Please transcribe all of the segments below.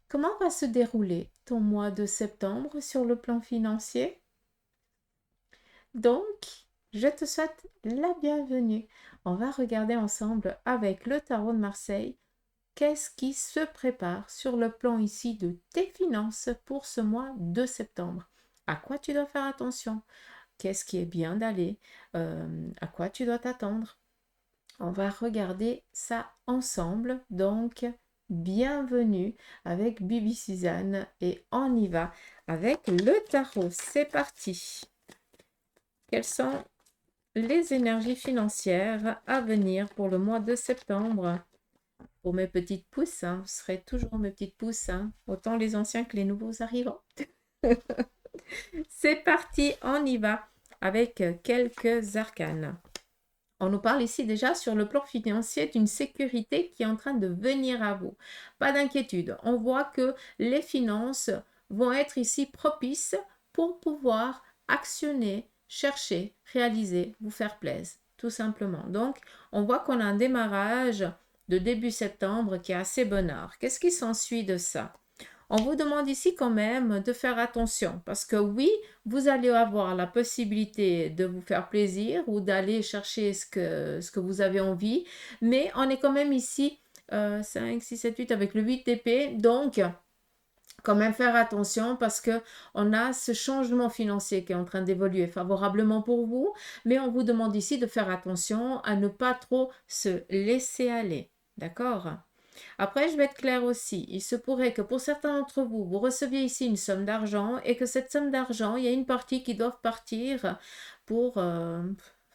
Comment va se dérouler ton mois de septembre sur le plan financier? Donc, je te souhaite la bienvenue. On va regarder ensemble avec le tarot de Marseille qu'est-ce qui se prépare sur le plan ici de tes finances pour ce mois de septembre. À quoi tu dois faire attention? Qu'est-ce qui est bien d'aller? À quoi tu dois t'attendre? On va regarder ça ensemble. Donc, bienvenue avec Bibi Suzanne et on y va avec le tarot. C'est parti. Quelles sont les énergies financières à venir pour le mois de septembre? Pour mes petites pousses, hein, vous serez toujours mes petites pousses, hein, autant les anciens que les nouveaux arrivants. C'est parti, on y va avec quelques arcanes. On nous parle ici déjà sur le plan financier d'une sécurité qui est en train de venir à vous. Pas d'inquiétude, on voit que les finances vont être ici propices pour pouvoir actionner, chercher, réaliser, vous faire plaisir, tout simplement. Donc, on voit qu'on a un démarrage de début septembre qui est assez bonnard. Qu'est-ce qui s'ensuit de ça? On vous demande ici quand même de faire attention parce que oui, vous allez avoir la possibilité de vous faire plaisir ou d'aller chercher ce que vous avez envie, mais on est quand même ici 5, 6, 7, 8 avec le 8 d'épée, donc quand même faire attention parce que on a ce changement financier qui est en train d'évoluer favorablement pour vous, mais on vous demande ici de faire attention à ne pas trop se laisser aller, d'accord? Après, je vais être claire aussi. Il se pourrait que pour certains d'entre vous, vous receviez ici une somme d'argent et que cette somme d'argent, il y a une partie qui doit partir pour,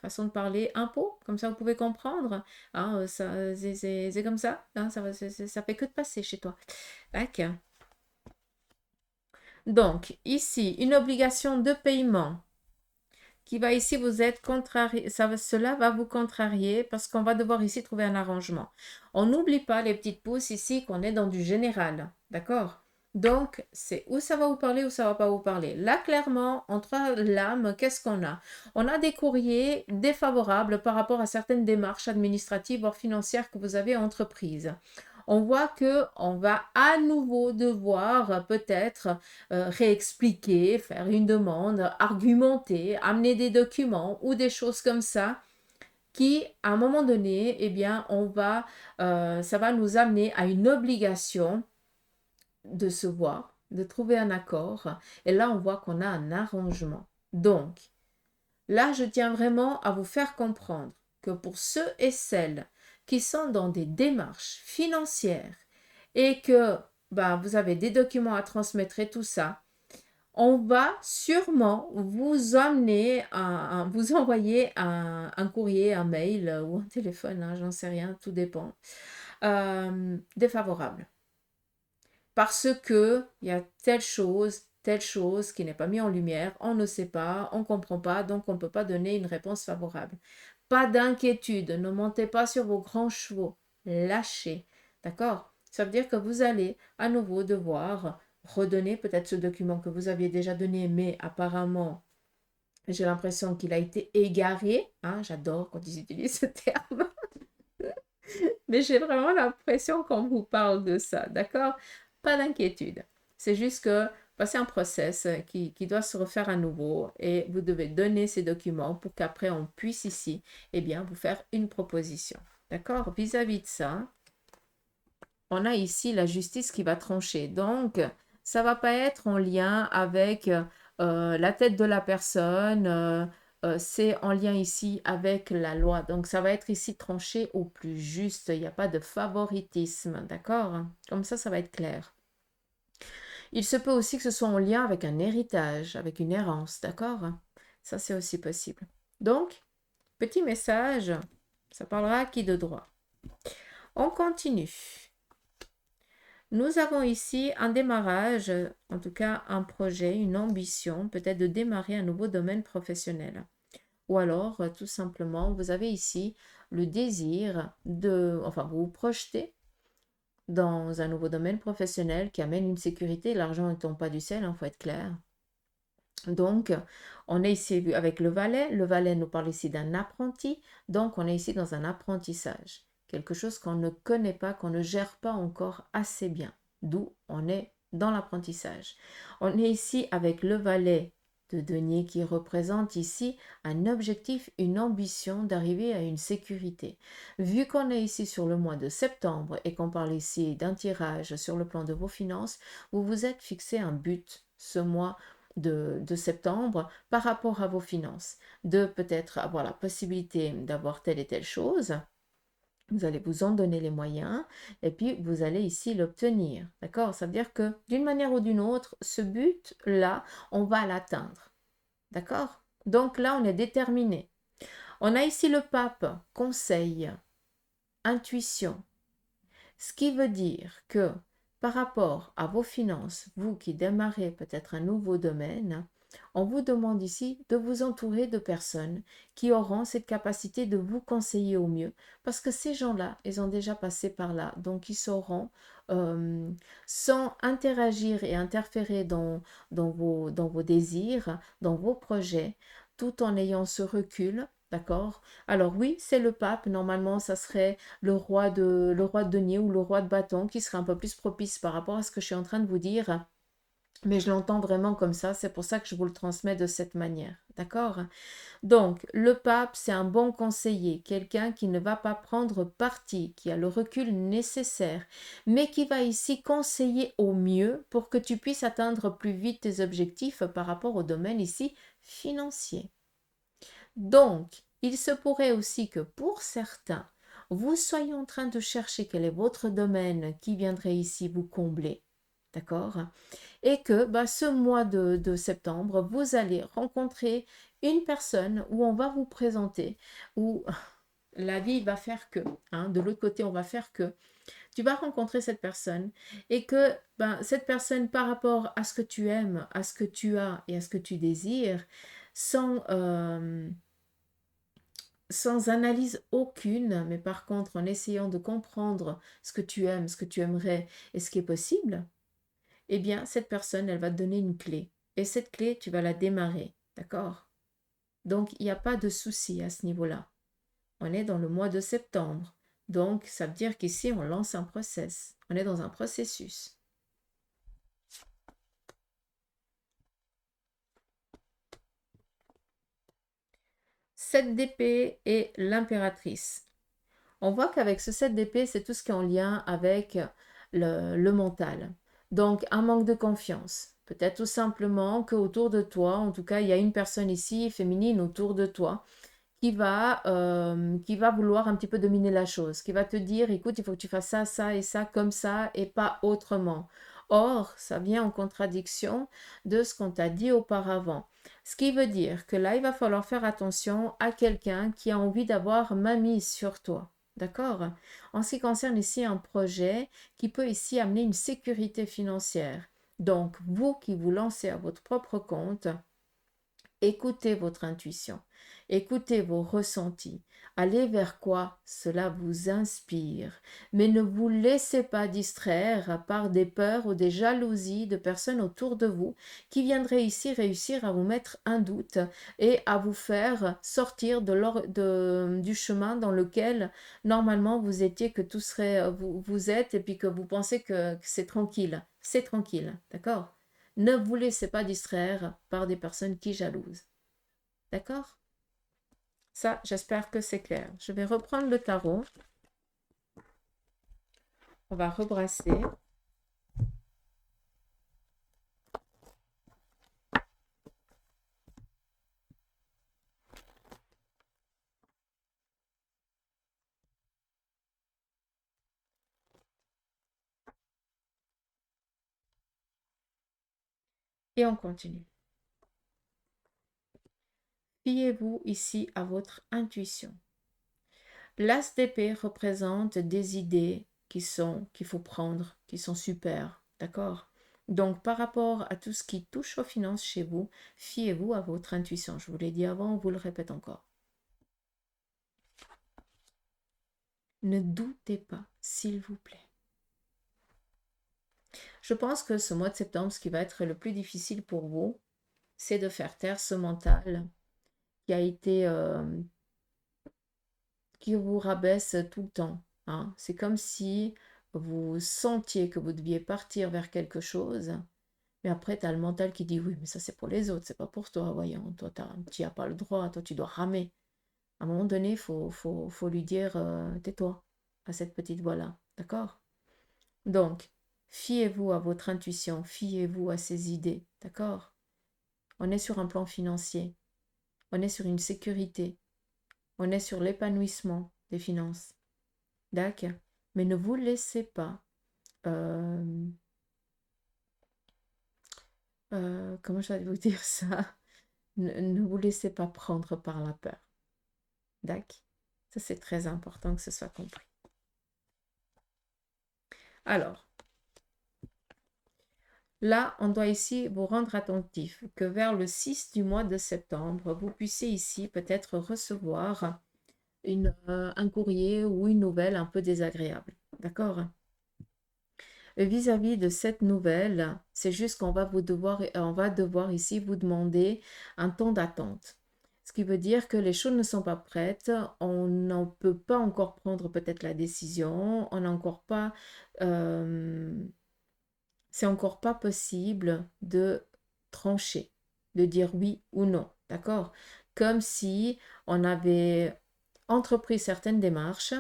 façon de parler, impôt. Comme ça, vous pouvez comprendre. Hein, c'est comme ça. Hein, ça fait que de passer chez toi. Tac. Donc, ici, une obligation de paiement qui va ici vous être contrarié, cela va vous contrarier parce qu'on va devoir ici trouver un arrangement. On n'oublie pas les petites pousses ici qu'on est dans du général, d'accord? Donc, c'est où ça va vous parler ou ça va pas vous parler. Là, clairement, entre l'âme, qu'est-ce qu'on a? On a des courriers défavorables par rapport à certaines démarches administratives voire financières que vous avez entreprises. On voit que on va à nouveau devoir peut-être réexpliquer, faire une demande, argumenter, amener des documents ou des choses comme ça qui, à un moment donné, eh bien, ça va nous amener à une obligation de se voir, de trouver un accord. Et là, on voit qu'on a un arrangement. Donc, là, je tiens vraiment à vous faire comprendre que pour ceux et celles qui sont dans des démarches financières et que vous avez des documents à transmettre et tout ça, on va sûrement vous amener, vous envoyer un courrier, un mail ou un téléphone, hein, j'en sais rien, tout dépend, défavorable. Parce que il y a telle chose qui n'est pas mise en lumière, on ne sait pas, on ne comprend pas, donc on ne peut pas donner une réponse favorable. Pas d'inquiétude, ne montez pas sur vos grands chevaux, lâchez, d'accord? Ça veut dire que vous allez à nouveau devoir redonner peut-être ce document que vous aviez déjà donné, mais apparemment, j'ai l'impression qu'il a été égaré. Hein, j'adore quand ils utilisent ce terme. Mais j'ai vraiment l'impression qu'on vous parle de ça, d'accord? Pas d'inquiétude. C'est juste que c'est un process qui doit se refaire à nouveau et vous devez donner ces documents pour qu'après on puisse ici, eh bien, vous faire une proposition. D'accord? Vis-à-vis de ça, on a ici la justice qui va trancher. Donc, ça va pas être en lien avec la tête de la personne, c'est en lien ici avec la loi. Donc, ça va être ici tranché au plus juste. Il n'y a pas de favoritisme, d'accord? Comme ça va être clair. Il se peut aussi que ce soit en lien avec un héritage, avec une errance, d'accord? Ça, c'est aussi possible. Donc, petit message, ça parlera à qui de droit. On continue. Nous avons ici un démarrage, en tout cas un projet, une ambition, peut-être de démarrer un nouveau domaine professionnel. Ou alors, tout simplement, vous avez ici le désir vous vous projetez dans un nouveau domaine professionnel qui amène une sécurité. L'argent ne tombe pas du ciel, il faut être clair. Donc, on est ici avec le valet. Le valet nous parle ici d'un apprenti. Donc, on est ici dans un apprentissage. Quelque chose qu'on ne connaît pas, qu'on ne gère pas encore assez bien. d'où on est dans l'apprentissage. On est ici avec le valet de denier qui représente ici un objectif, une ambition d'arriver à une sécurité. Vu qu'on est ici sur le mois de septembre et qu'on parle ici d'un tirage sur le plan de vos finances, vous vous êtes fixé un but ce mois de septembre par rapport à vos finances, de peut-être avoir la possibilité d'avoir telle et telle chose. Vous allez vous en donner les moyens et puis vous allez ici l'obtenir. D'accord? Ça veut dire que d'une manière ou d'une autre, ce but-là, on va l'atteindre. D'accord? Donc là, on est déterminé. On a ici le pape, conseil, intuition. Ce qui veut dire que par rapport à vos finances, vous qui démarrez peut-être un nouveau domaine, on vous demande ici de vous entourer de personnes qui auront cette capacité de vous conseiller au mieux, parce que ces gens-là, ils ont déjà passé par là, donc ils sauront, sans interagir et interférer dans vos désirs, dans vos projets, tout en ayant ce recul. D'accord? Alors oui, c'est le pape. Normalement, ça serait le roi de denier ou le roi de bâton qui serait un peu plus propice par rapport à ce que je suis en train de vous dire. Mais je l'entends vraiment comme ça, c'est pour ça que je vous le transmets de cette manière. D'accord? Donc, le pape, c'est un bon conseiller, quelqu'un qui ne va pas prendre parti, qui a le recul nécessaire, mais qui va ici conseiller au mieux pour que tu puisses atteindre plus vite tes objectifs par rapport au domaine ici financier. Donc, il se pourrait aussi que pour certains, vous soyez en train de chercher quel est votre domaine qui viendrait ici vous combler. D'accord? Et que ce mois de septembre, vous allez rencontrer une personne où on va vous présenter, où la vie va faire que, de l'autre côté, on va faire que tu vas rencontrer cette personne et que cette personne, par rapport à ce que tu aimes, à ce que tu as et à ce que tu désires, sans, sans analyse aucune, mais par contre en essayant de comprendre ce que tu aimes, ce que tu aimerais et ce qui est possible, eh bien, cette personne, elle va te donner une clé. Et cette clé, tu vas la démarrer. D'accord? Donc, il n'y a pas de souci à ce niveau-là. On est dans le mois de septembre. Donc, ça veut dire qu'ici, on lance un process. On est dans un processus. 7 d'épée et l'impératrice. On voit qu'avec ce 7 d'épée, c'est tout ce qui est en lien avec le mental. Donc, un manque de confiance. Peut-être tout simplement qu'autour de toi, en tout cas, il y a une personne ici, féminine, autour de toi, qui va vouloir un petit peu dominer la chose, qui va te dire, écoute, il faut que tu fasses ça, ça et ça, comme ça, et pas autrement. Or, ça vient en contradiction de ce qu'on t'a dit auparavant. Ce qui veut dire que là, il va falloir faire attention à quelqu'un qui a envie d'avoir mainmise sur toi. D'accord? En ce qui concerne ici un projet qui peut ici amener une sécurité financière. Donc, vous qui vous lancez à votre propre compte, écoutez votre intuition, écoutez vos ressentis, allez vers quoi cela vous inspire, mais ne vous laissez pas distraire par des peurs ou des jalousies de personnes autour de vous qui viendraient ici réussir à vous mettre un doute et à vous faire sortir du chemin dans lequel normalement vous étiez, que tout serait, vous êtes, et puis que vous pensez que c'est tranquille. C'est tranquille, d'accord? Ne vous laissez pas distraire par des personnes qui jalousent. D'accord? Ça, j'espère que c'est clair. Je vais reprendre le tarot. On va rebrasser. Et on continue. Fiez-vous ici à votre intuition. L'as d'épée représente des idées qu'il faut prendre, qui sont super, d'accord? Donc, par rapport à tout ce qui touche aux finances chez vous, fiez-vous à votre intuition. Je vous l'ai dit avant, on vous le répète encore. Ne doutez pas, s'il vous plaît. Je pense que ce mois de septembre, ce qui va être le plus difficile pour vous, c'est de faire taire ce mental qui a été qui vous rabaisse tout le temps. Hein. C'est comme si vous sentiez que vous deviez partir vers quelque chose, mais après, tu as le mental qui dit, oui, mais ça c'est pour les autres, c'est pas pour toi, voyons, toi, tu n'as pas le droit, toi, tu dois ramer. À un moment donné, faut lui dire, tais-toi, à cette petite voix-là, d'accord? Donc, fiez-vous à votre intuition, fiez-vous à ces idées, d'accord? On est sur un plan financier, on est sur une sécurité, on est sur l'épanouissement des finances, d'accord? Mais ne vous laissez pas, euh, comment je vais vous dire ça? Ne vous laissez pas prendre par la peur, d'accord? Ça, c'est très important que ce soit compris. Alors, là, on doit ici vous rendre attentif que vers le 6 du mois de septembre, vous puissiez ici peut-être recevoir un courrier ou une nouvelle un peu désagréable. D'accord? Vis-à-vis de cette nouvelle, c'est juste qu'on va on va devoir ici vous demander un temps d'attente. Ce qui veut dire que les choses ne sont pas prêtes, on n'en peut pas encore prendre peut-être la décision, on n'a encore pas, c'est encore pas possible de trancher, de dire oui ou non, d'accord? Comme si on avait entrepris certaines démarches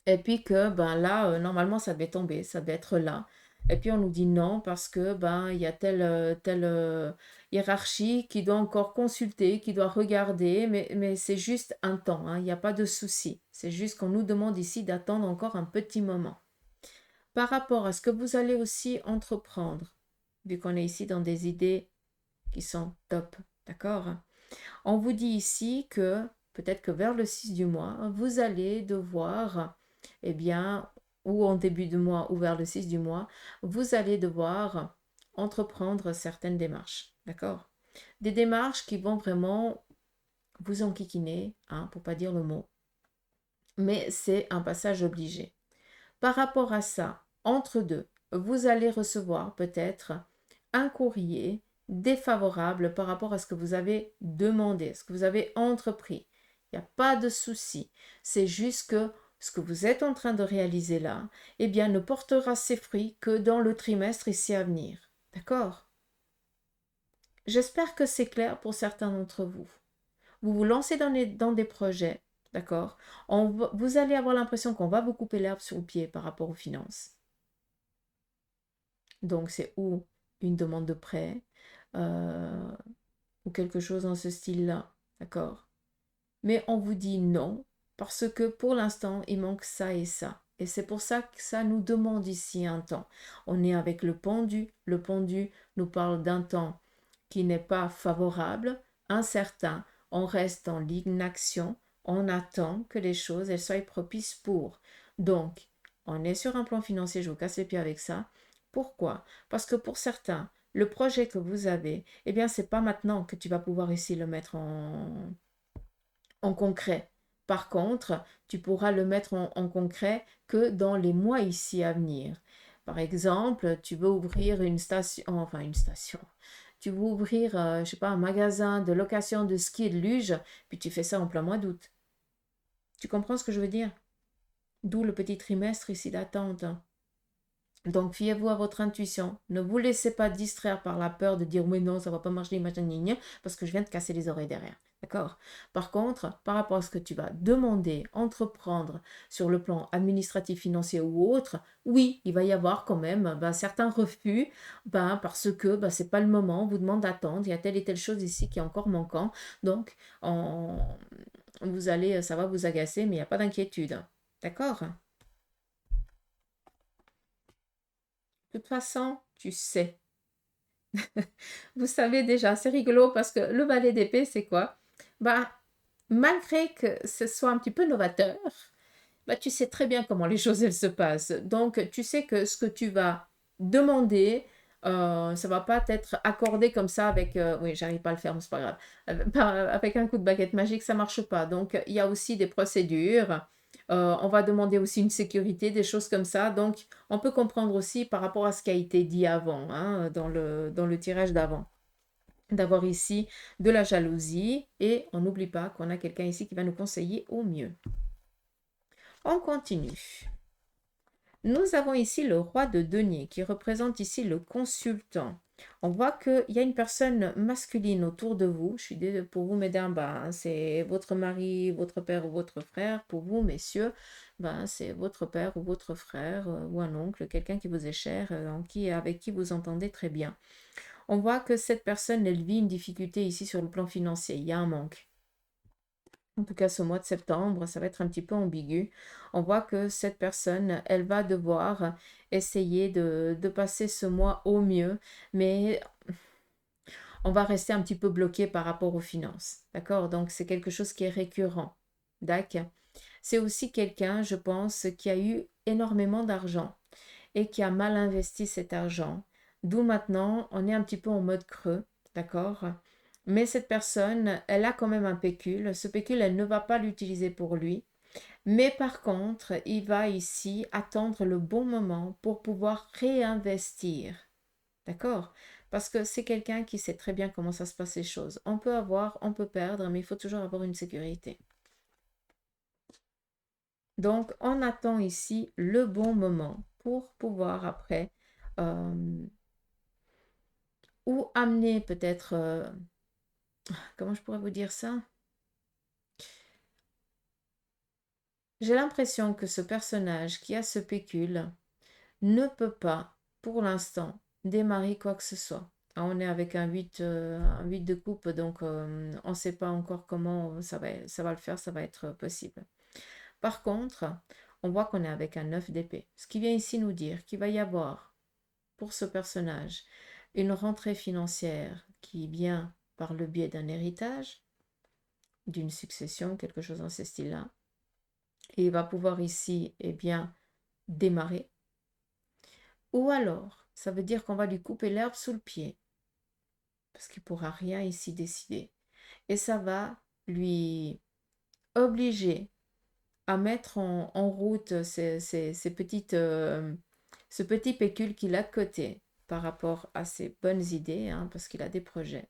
et puis que ben là, normalement, ça devait tomber, ça devait être là. Et puis on nous dit non parce que ben il y a telle hiérarchie qui doit encore consulter, qui doit regarder, mais c'est juste un temps, hein, il n'y a pas de souci. C'est juste qu'on nous demande ici d'attendre encore un petit moment. Par rapport à ce que vous allez aussi entreprendre, vu qu'on est ici dans des idées qui sont top, d'accord? On vous dit ici que peut-être que vers le 6 du mois, vous allez devoir, eh bien, ou en début de mois ou vers le 6 du mois, vous allez devoir entreprendre certaines démarches, d'accord? Des démarches qui vont vraiment vous enquiquiner, hein, pour pas dire le mot, mais c'est un passage obligé. Par rapport à ça, entre deux, vous allez recevoir peut-être un courrier défavorable par rapport à ce que vous avez demandé, ce que vous avez entrepris. Il n'y a pas de souci. C'est juste que ce que vous êtes en train de réaliser là, eh bien, ne portera ses fruits que dans le trimestre ici à venir. D'accord? J'espère que c'est clair pour certains d'entre vous. Vous vous lancez dans des projets, d'accord? Vous allez avoir l'impression qu'on va vous couper l'herbe sur le pied par rapport aux finances. Donc, c'est ou une demande de prêt, euh, ou quelque chose dans ce style-là, d'accord? Mais on vous dit non, parce que pour l'instant, il manque ça et ça. Et c'est pour ça que ça nous demande ici un temps. On est avec le pendu. Le pendu nous parle d'un temps qui n'est pas favorable, incertain. On reste en l'inaction. On attend que les choses elles soient propices pour. Donc, on est sur un plan financier, je vous casse les pieds avec ça. Pourquoi? Parce que pour certains, le projet que vous avez, eh bien, c'est pas maintenant que tu vas pouvoir ici le mettre en concret. Par contre, tu pourras le mettre en concret que dans les mois ici à venir. Par exemple, tu veux ouvrir une station, enfin une station. Tu veux ouvrir, je sais pas, un magasin de location de ski et de luge, puis tu fais ça en plein mois d'août. Tu comprends ce que je veux dire? D'où le petit trimestre ici d'attente. Donc, fiez-vous à votre intuition. Ne vous laissez pas distraire par la peur de dire oui, non, ça va pas marcher, machin, parce que je viens de casser les oreilles derrière. D'accord? Par contre, par rapport à ce que tu vas demander, entreprendre sur le plan administratif, financier ou autre, oui, il va y avoir quand même certains refus parce que c'est pas le moment, on vous demande d'attendre, il y a telle et telle chose ici qui est encore manquant. Donc, ça va vous agacer, mais il n'y a pas d'inquiétude. D'accord? De toute façon, tu sais. Vous savez déjà, c'est rigolo parce que le valet d'épée, c'est quoi? Bah, malgré que ce soit un petit peu novateur, tu sais très bien comment les choses elles se passent. Donc, tu sais que ce que tu vas demander, ça va pas être accordé comme ça avec, oui, j'arrive pas à le faire, mais c'est pas grave. Avec un coup de baguette magique, ça marche pas. Donc, il y a aussi des procédures. On va demander aussi une sécurité, des choses comme ça. Donc, on peut comprendre aussi par rapport à ce qui a été dit avant, hein, dans le tirage d'avant, d'avoir ici de la jalousie et on n'oublie pas qu'on a quelqu'un ici qui va nous conseiller au mieux. On continue. Nous avons ici le roi de denier qui représente ici le consultant. On voit qu'il y a une personne masculine autour de vous. Je suis désolée pour vous, mesdames, ben, c'est votre mari, votre père ou votre frère. Pour vous, messieurs, ben, c'est votre père ou votre frère ou un oncle, quelqu'un qui vous est cher, avec qui vous entendez très bien. On voit que cette personne, elle vit une difficulté ici sur le plan financier. Il y a un manque. En tout cas, ce mois de septembre, ça va être un petit peu ambigu. On voit que cette personne, elle va devoir essayer de passer ce mois au mieux, mais on va rester un petit peu bloqué par rapport aux finances. D'accord? Donc, c'est quelque chose qui est récurrent. D'accord? C'est aussi quelqu'un, je pense, qui a eu énormément d'argent et qui a mal investi cet argent. D'où maintenant, on est un petit peu en mode creux. D'accord? Mais cette personne, elle a quand même un pécule. Ce pécule, elle ne va pas l'utiliser pour lui. Mais par contre, il va ici attendre le bon moment pour pouvoir réinvestir. D'accord? Parce que c'est quelqu'un qui sait très bien comment ça se passe les choses. On peut avoir, on peut perdre, mais il faut toujours avoir une sécurité. Donc, on attend ici le bon moment pour pouvoir après ou amener peut-être, comment je pourrais vous dire ça? J'ai l'impression que ce personnage qui a ce pécule ne peut pas, pour l'instant, démarrer quoi que ce soit. Ah, on est avec un 8 de coupe, donc on ne sait pas encore comment ça va le faire, ça va être possible. Par contre, on voit qu'on est avec un 9 d'épée, ce qui vient ici nous dire qu'il va y avoir, pour ce personnage, une rentrée financière qui vient par le biais d'un héritage, d'une succession, quelque chose dans ce style-là. Et il va pouvoir ici, eh bien, démarrer. Ou alors, ça veut dire qu'on va lui couper l'herbe sous le pied, parce qu'il ne pourra rien ici décider. Et ça va lui obliger à mettre en route ce petit pécule qu'il a de côté par rapport à ses bonnes idées, hein, parce qu'il a des projets.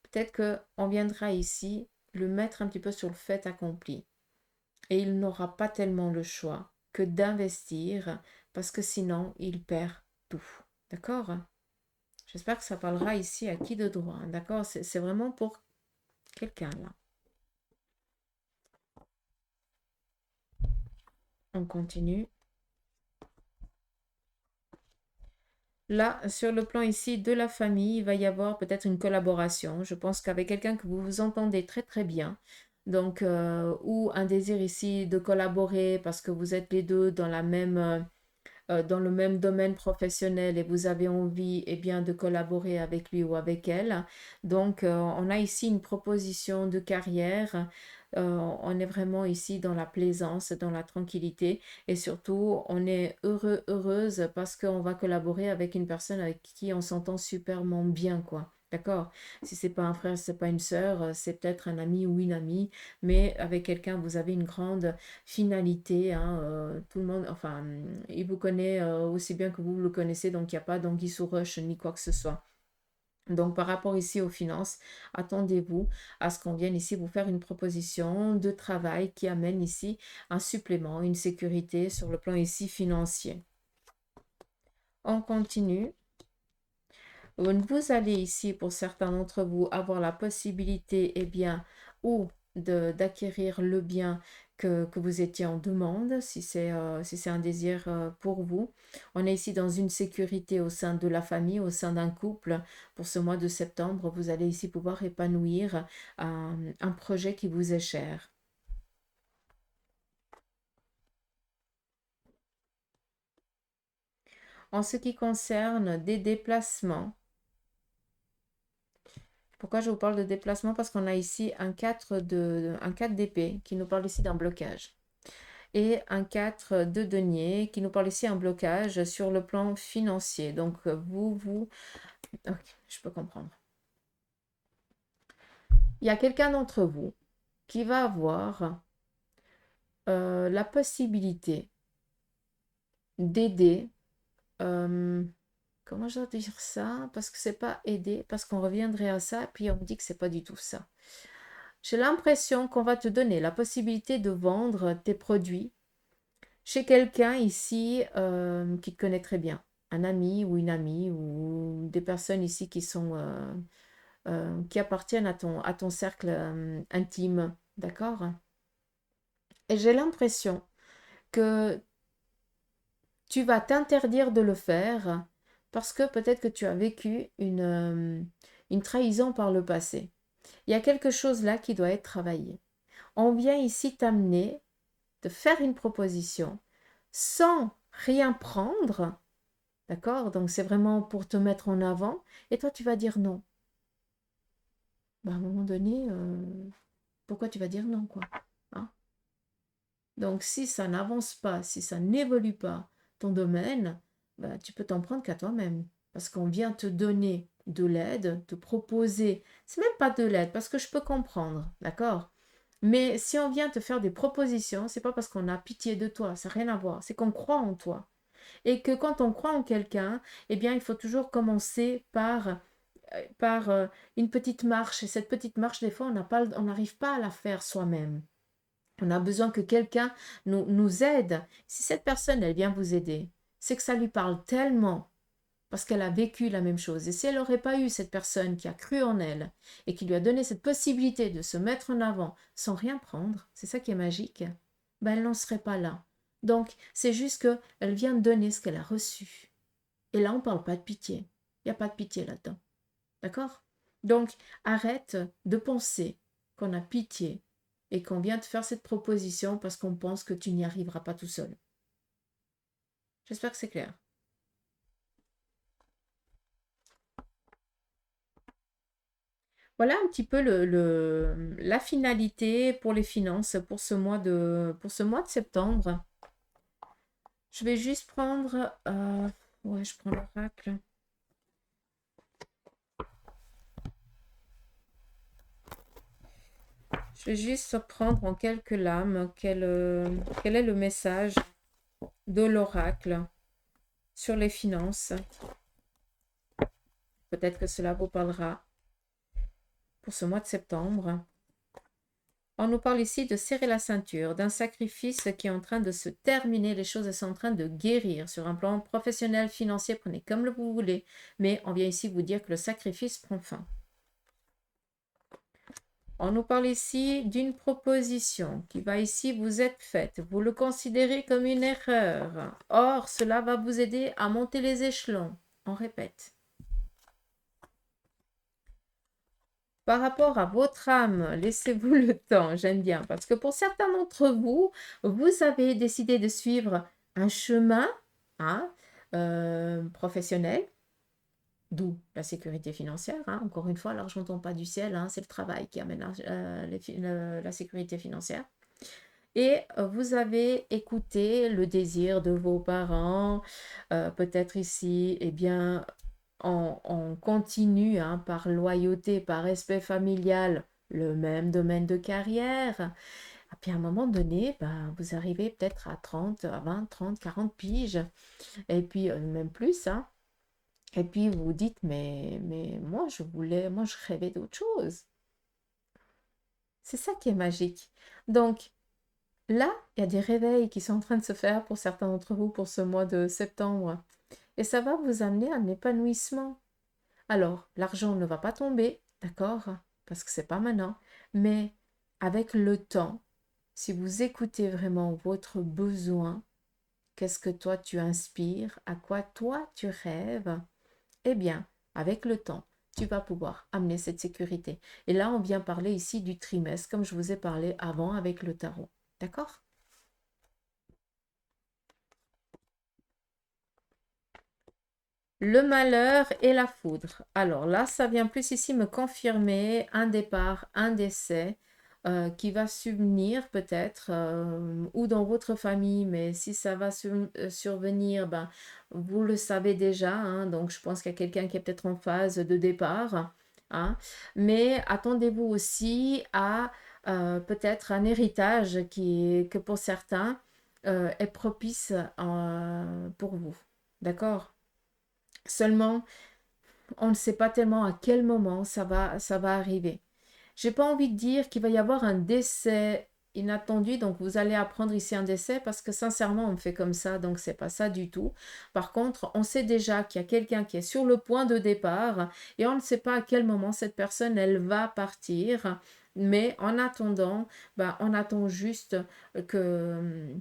Peut-être qu'on viendra ici le mettre un petit peu sur le fait accompli. Et il n'aura pas tellement le choix que d'investir, parce que sinon, il perd tout. D'accord? J'espère que ça parlera ici à qui de droit. Hein, d'accord? C'est vraiment pour quelqu'un là. On continue. Là, sur le plan ici de la famille, il va y avoir peut-être une collaboration. Je pense qu'avec quelqu'un que vous vous entendez très très bien, donc, ou un désir ici de collaborer parce que vous êtes les deux dans le même domaine professionnel et vous avez envie eh bien, de collaborer avec lui ou avec elle. Donc, on a ici une proposition de carrière. On est vraiment ici dans la plaisance, dans la tranquillité et surtout, on est heureux, heureuse parce qu'on va collaborer avec une personne avec qui on s'entend superment bien, quoi. D'accord? Si c'est pas un frère, si c'est pas une sœur, c'est peut-être un ami ou une amie, mais avec quelqu'un, vous avez une grande finalité, hein, tout le monde, enfin, il vous connaît aussi bien que vous le connaissez, donc il n'y a pas d'anguille sous roche ni quoi que ce soit. Donc par rapport ici aux finances, attendez-vous à ce qu'on vienne ici vous faire une proposition de travail qui amène ici un supplément, une sécurité sur le plan ici financier. On continue. Vous allez ici, pour certains d'entre vous, avoir la possibilité, eh bien, ou d'acquérir le bien que vous étiez en demande, si c'est un désir pour vous. On est ici dans une sécurité au sein de la famille, au sein d'un couple. Pour ce mois de septembre, vous allez ici pouvoir épanouir un projet qui vous est cher. En ce qui concerne des déplacements, pourquoi je vous parle de déplacement? Parce qu'on a ici un 4 d'épée qui nous parle ici d'un blocage. Et un 4 de denier qui nous parle ici d'un blocage sur le plan financier. Donc Ok, je peux comprendre. Il y a quelqu'un d'entre vous qui va avoir la possibilité d'aider. Comment je dois dire ça? Parce que c'est pas aider, parce qu'on reviendrait à ça, puis on me dit que c'est pas du tout ça. J'ai l'impression qu'on va te donner la possibilité de vendre tes produits chez quelqu'un ici qui te connaît très bien, un ami ou une amie ou des personnes ici qui sont qui appartiennent à ton cercle intime, d'accord? Et j'ai l'impression que tu vas t'interdire de le faire parce que peut-être que tu as vécu une trahison par le passé. Il y a quelque chose là qui doit être travaillé. On vient ici t'amener, te faire une proposition sans rien prendre, d'accord? Donc c'est vraiment pour te mettre en avant et toi tu vas dire non. Bah, à un moment donné, pourquoi tu vas dire non, quoi? Hein. Donc si ça n'avance pas, si ça n'évolue pas ton domaine, bah, tu peux t'en prendre qu'à toi-même. Parce qu'on vient te donner de l'aide, te proposer. C'est même pas de l'aide, parce que je peux comprendre, d'accord? Mais si on vient te faire des propositions, c'est pas parce qu'on a pitié de toi, ça n'a rien à voir. C'est qu'on croit en toi. Et que quand on croit en quelqu'un, eh bien, il faut toujours commencer par une petite marche. Et cette petite marche, des fois, on n'arrive pas à la faire soi-même. On a besoin que quelqu'un nous aide. Si cette personne, elle vient vous aider, c'est que ça lui parle tellement parce qu'elle a vécu la même chose. Et si elle n'aurait pas eu cette personne qui a cru en elle et qui lui a donné cette possibilité de se mettre en avant sans rien prendre, c'est ça qui est magique, ben elle n'en serait pas là. Donc, c'est juste qu'elle vient de donner ce qu'elle a reçu. Et là, on ne parle pas de pitié. Il n'y a pas de pitié là-dedans. D'accord? Donc, arrête de penser qu'on a pitié et qu'on vient te faire cette proposition parce qu'on pense que tu n'y arriveras pas tout seul. J'espère que c'est clair. Voilà un petit peu la finalité pour les finances pour ce mois de septembre. Je vais juste prendre... ouais, je prends l'oracle. Je vais juste prendre en quelques lames quel est le message de l'oracle sur les finances. Peut-être que cela vous parlera pour ce mois de septembre. On nous parle ici de serrer la ceinture, d'un sacrifice qui est en train de se terminer, les choses sont en train de guérir sur un plan professionnel, financier, prenez comme vous voulez, mais on vient ici vous dire que le sacrifice prend fin. On nous parle ici d'une proposition qui va ici vous être faite. Vous le considérez comme une erreur. Or, cela va vous aider à monter les échelons. On répète. Par rapport à votre âme, laissez-vous le temps, j'aime bien, parce que pour certains d'entre vous, vous avez décidé de suivre un chemin hein, professionnel, d'où la sécurité financière. Hein. Encore une fois, l'argent ne tombe pas du ciel, hein, c'est le travail qui amène la sécurité financière. Et vous avez écouté le désir de vos parents, peut-être ici, eh bien, on continue hein, par loyauté, par respect familial, le même domaine de carrière. Et puis à un moment donné, ben, vous arrivez peut-être à 30, à 20, 30, 40 piges, et puis même plus. Hein. Et puis vous vous dites, mais moi je rêvais d'autre chose. C'est ça qui est magique. Donc là, il y a des réveils qui sont en train de se faire pour certains d'entre vous pour ce mois de septembre. Et ça va vous amener à un épanouissement. Alors, l'argent ne va pas tomber, d'accord? Parce que c'est pas maintenant. Mais avec le temps, si vous écoutez vraiment votre besoin, qu'est-ce que toi tu inspires, à quoi toi tu rêves, eh bien, avec le temps, tu vas pouvoir amener cette sécurité. Et là, on vient parler ici du trimestre, comme je vous ai parlé avant avec le tarot. D'accord? Le malheur et la foudre. Alors là, ça vient plus ici me confirmer un départ, un décès qui va subvenir peut-être ou dans votre famille, mais si ça va survenir, ben, vous le savez déjà, hein, donc je pense qu'il y a quelqu'un qui est peut-être en phase de départ. Hein, mais attendez-vous aussi à peut-être un héritage que pour certains est propice pour vous. D'accord? Seulement, on ne sait pas tellement à quel moment ça va arriver. J'ai pas envie de dire qu'il va y avoir un décès inattendu. Donc, vous allez apprendre ici un décès parce que sincèrement, on fait comme ça. Donc, c'est pas ça du tout. Par contre, on sait déjà qu'il y a quelqu'un qui est sur le point de départ et on ne sait pas à quel moment cette personne, elle va partir. Mais en attendant, on attend juste que...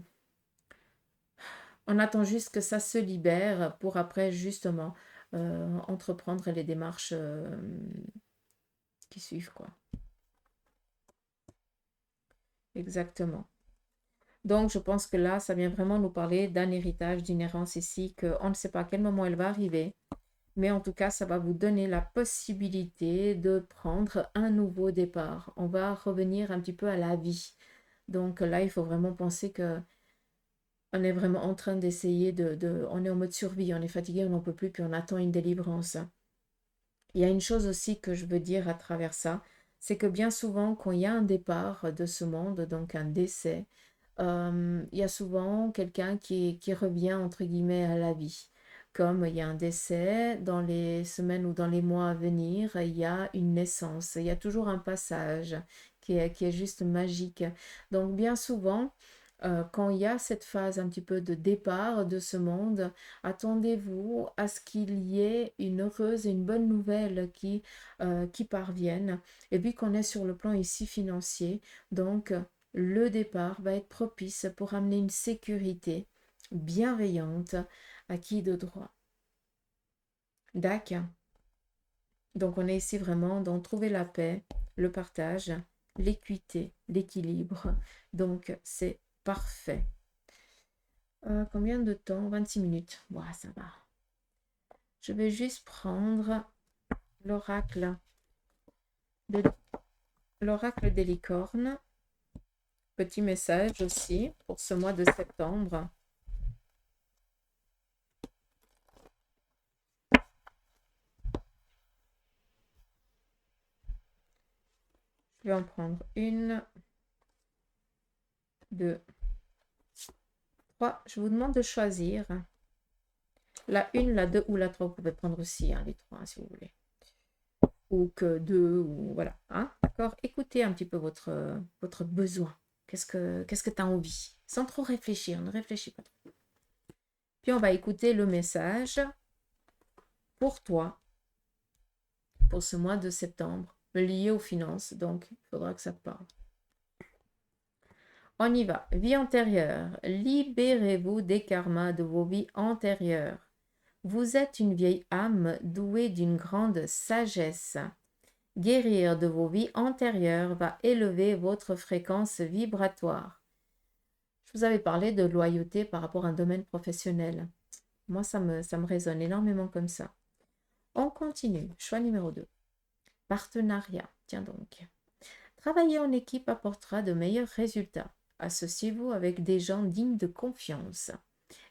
On attend juste que ça se libère pour après, justement, entreprendre les démarches qui suivent, quoi. Exactement. Donc, je pense que là, ça vient vraiment nous parler d'un héritage, d'une errance ici, qu'on ne sait pas à quel moment elle va arriver. Mais en tout cas, ça va vous donner la possibilité de prendre un nouveau départ. On va revenir un petit peu à la vie. Donc là, il faut vraiment penser que on est vraiment en train d'essayer on est en mode survie, on est fatigué, on n'en peut plus, puis on attend une délivrance. Il y a une chose aussi que je veux dire à travers ça, c'est que bien souvent, quand il y a un départ de ce monde, donc un décès, il y a souvent quelqu'un qui revient, entre guillemets, à la vie. Comme il y a un décès, dans les semaines ou dans les mois à venir, il y a une naissance. Il y a toujours un passage qui est juste magique. Donc bien souvent, quand il y a cette phase un petit peu de départ de ce monde, attendez-vous à ce qu'il y ait une heureuse et une bonne nouvelle qui parvienne. Et puis qu'on est sur le plan ici financier, donc le départ va être propice pour amener une sécurité bienveillante à qui de droit. D'accord. Donc on est ici vraiment dans trouver la paix, le partage, l'équité, l'équilibre. Donc c'est parfait. Combien de temps? 26 minutes. Ouais, ça va. Je vais juste prendre l'oracle l'oracle des licornes. Petit message aussi pour ce mois de septembre. Je vais en prendre une, deux, trois. Je vous demande de choisir la une, la deux ou la trois. Vous pouvez prendre aussi les trois si vous voulez. Ou que deux, ou voilà. Hein, d'accord? Écoutez un petit peu votre besoin. Qu'est-ce que tu as envie? Sans trop réfléchir, ne réfléchis pas trop. Puis on va écouter le message pour toi, pour ce mois de septembre, lié aux finances. Donc, il faudra que ça te parle. On y va. Vie antérieure. Libérez-vous des karmas de vos vies antérieures. Vous êtes une vieille âme douée d'une grande sagesse. Guérir de vos vies antérieures va élever votre fréquence vibratoire. Je vous avais parlé de loyauté par rapport à un domaine professionnel. Moi, ça me résonne énormément comme ça. On continue. Choix numéro 2. Partenariat. Tiens donc. Travailler en équipe apportera de meilleurs résultats. Associez-vous avec des gens dignes de confiance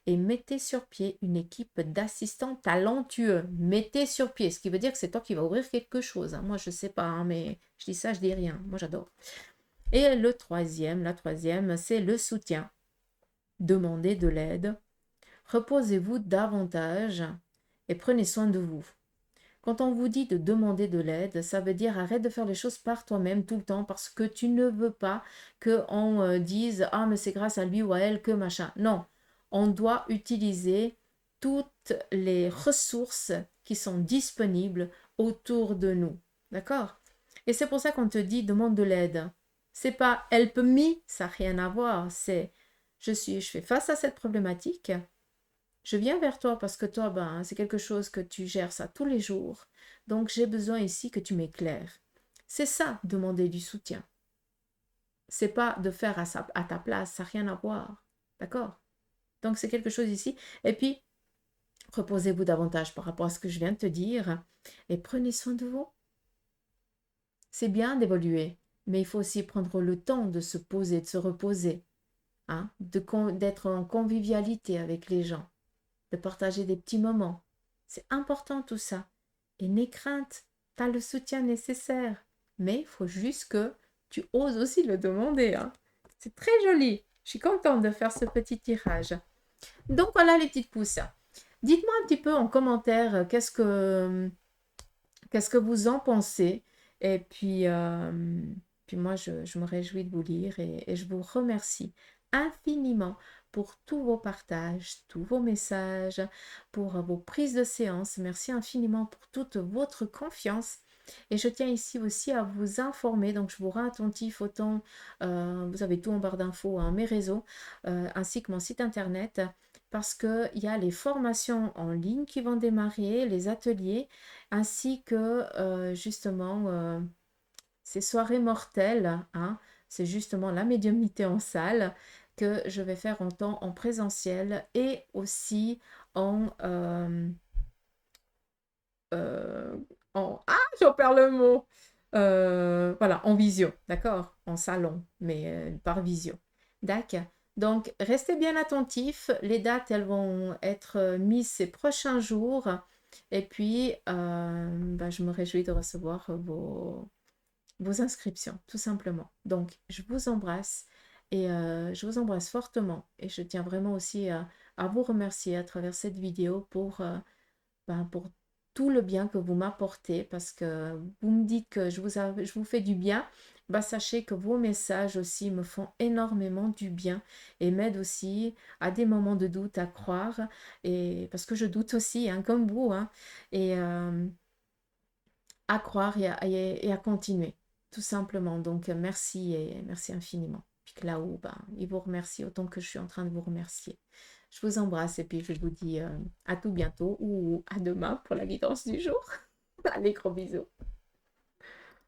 et mettez sur pied une équipe d'assistants talentueux. Mettez sur pied, ce qui veut dire que c'est toi qui vas ouvrir quelque chose. Hein. Moi, je ne sais pas, hein, mais je dis ça, je dis rien. Moi, j'adore. Et la troisième, c'est le soutien. Demandez de l'aide. Reposez-vous davantage et prenez soin de vous. Quand on vous dit de demander de l'aide, ça veut dire arrête de faire les choses par toi-même tout le temps parce que tu ne veux pas qu'on dise « Ah, mais c'est grâce à lui ou à elle que machin ». Non, on doit utiliser toutes les ressources qui sont disponibles autour de nous. D'accord? Et c'est pour ça qu'on te dit « demande de l'aide ». C'est pas « help me », ça n'a rien à voir. C'est « je fais face à cette problématique ». Je viens vers toi parce que toi, c'est quelque chose que tu gères ça tous les jours. Donc, j'ai besoin ici que tu m'éclaires. C'est ça, demander du soutien. C'est pas de faire à ta place, ça n'a rien à voir. D'accord? Donc, c'est quelque chose ici. Et puis, reposez-vous davantage par rapport à ce que je viens de te dire et prenez soin de vous. C'est bien d'évoluer, mais il faut aussi prendre le temps de se poser, de se reposer, hein, d'être en convivialité avec les gens. De partager des petits moments. C'est important tout ça. Et n'aie crainte, tu as le soutien nécessaire. Mais il faut juste que tu oses aussi le demander. Hein. C'est très joli. Je suis contente de faire ce petit tirage. Donc voilà les petites pousses. Dites-moi un petit peu en commentaire qu'est-ce que vous en pensez. Et puis, Puis moi, je me réjouis de vous lire et je vous remercie infiniment pour tous vos partages, tous vos messages, pour vos prises de séance. Merci infiniment pour toute votre confiance. Et je tiens ici aussi à vous informer, donc je vous rends attentif autant, vous avez tout en barre d'infos, hein, mes réseaux, ainsi que mon site internet, parce qu'il y a les formations en ligne qui vont démarrer, les ateliers, ainsi que justement ces soirées mortelles, hein, c'est justement la médiumnité en salle que je vais faire en temps en présentiel et aussi en, euh, j'en perds le mot. Voilà, en visio, d'accord? En salon, mais par visio. D'accord. Donc, restez bien attentifs. Les dates, elles vont être mises ces prochains jours. Et puis, bah, je me réjouis de recevoir vos inscriptions, tout simplement. Donc, je vous embrasse et je vous embrasse fortement. Et je tiens vraiment aussi à vous remercier à travers cette vidéo ben, pour tout le bien que vous m'apportez parce que vous me dites que je vous fais du bien. Ben, sachez que vos messages aussi me font énormément du bien et m'aident aussi à des moments de doute à croire et parce que je doute aussi, hein, comme vous, hein, et à croire et à continuer, tout simplement. Donc, merci et merci infiniment. Puis que là-haut, ben, il vous remercie autant que je suis en train de vous remercier. Je vous embrasse et puis je vous dis à tout bientôt ou à demain pour la guidance du jour. Allez, gros bisous.